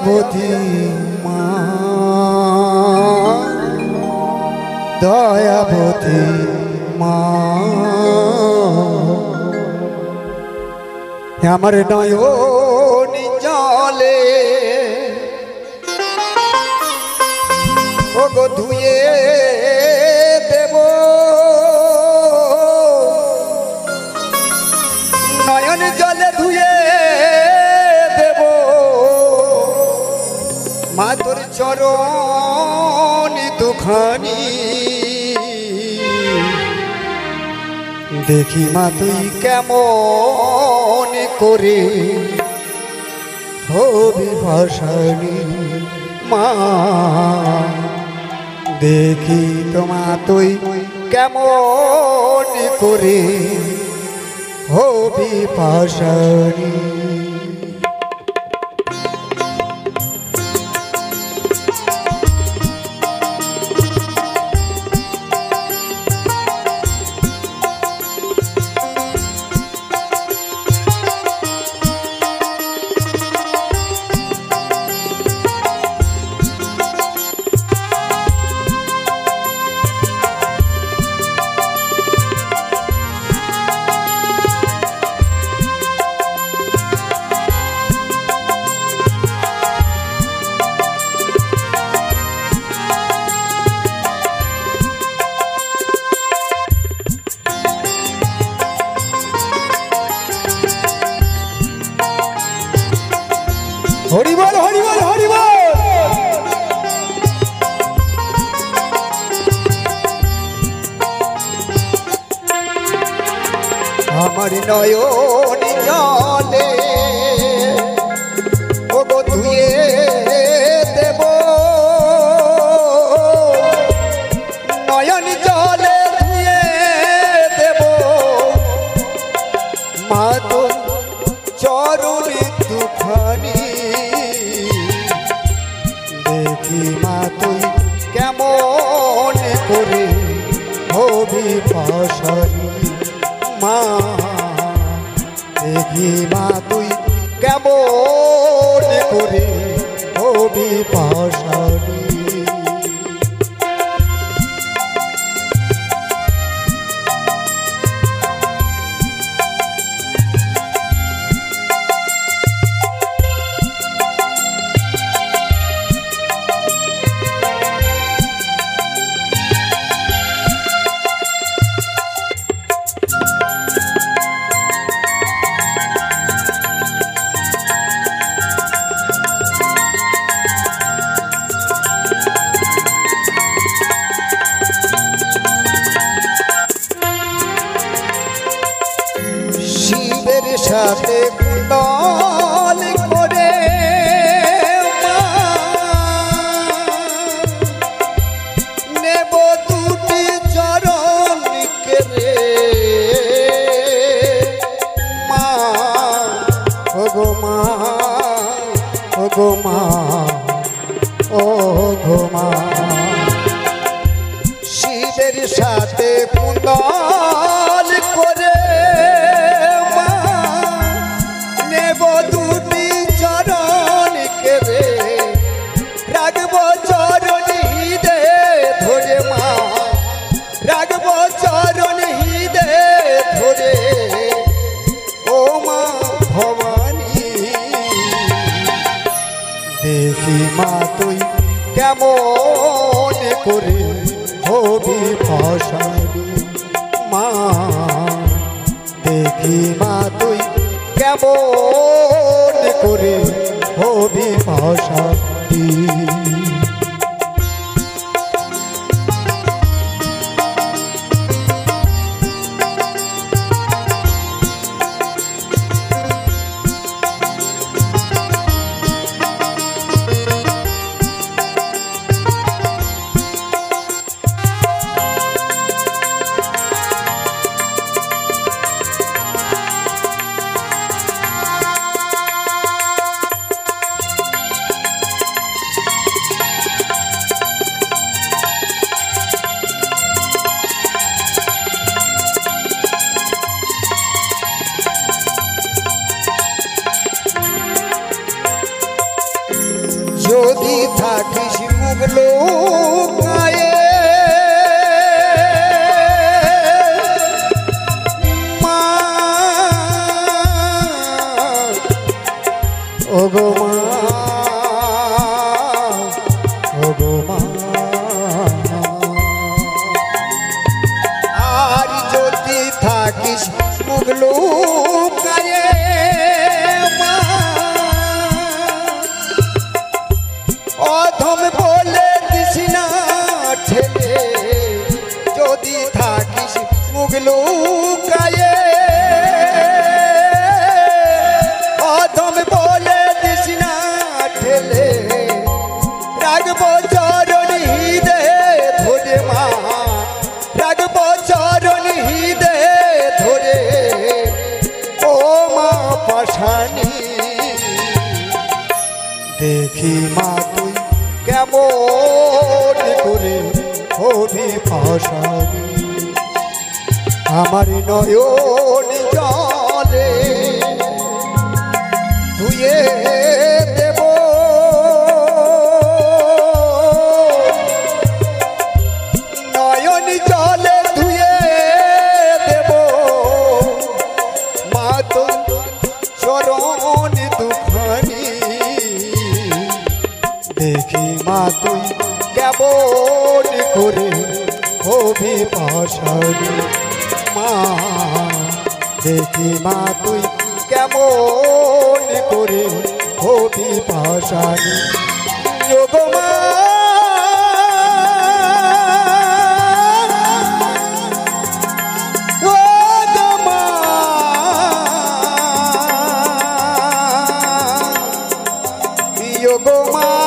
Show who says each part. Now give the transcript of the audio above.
Speaker 1: দয়াবতী মা দয়াবতী মা আমার নয়নি জলে ও গো ধুয়ে দেব নয়ন জলে ধুয়ে দেব মা তোর চরণ দুখানি দেখি মা তুই কেমন করে হবি ভাসানি মা দেখি তোমা তুই কেমন করে হবি ভাসানি হরি বল হরি বল হরি বল আমার নয়ন জলে ও গো ধুয়ে দেব নয়ন জলে ধুয়ে দেব মা তো চরণে দুখানি দেখি মা তুই কেমন করে হবি ভাসানি মা দেখি মা তুই কেমন করে হবি ভাসানি সাথে কুণ্ডল করে নেব দুটি চরণ কেড়ে মা ও গো মা ও গো মা ও গো মা শিবের সাথে কুণ্ডল করে দুটি চরণ কেড়ে রাখব চরণ হৃদে ধরে মা রাখব চরণ হৃদে ধরে ও মা ভবানী দেখি মা তুই কেমন করে হবি ভাসানি মা দেখি মা তুই কেমন করে হবি ভাসানি মুগলু কায়ে মা অধম বলে দিস না ঠেলে যদি থাকিস মুগলু কায়ে অধম বলে দিস না ঠেলে রাগব চরণ হৃদে ধরে মা রাগব চরণ হৃদে ধরে ও মা পাশানি দেখি মা তুই কেমন করে হবি পাশানি আমার নয়ন জলে ধুয়ে দেব নয়ন জলে ধুয়ে দেব মা তো চরণ দুখানি দেখি মা তুই কেমন করে হবি পাশানি মা দেখি মা তুই কেমন করে হবি পাশানি গো মা ও গো মা গো মা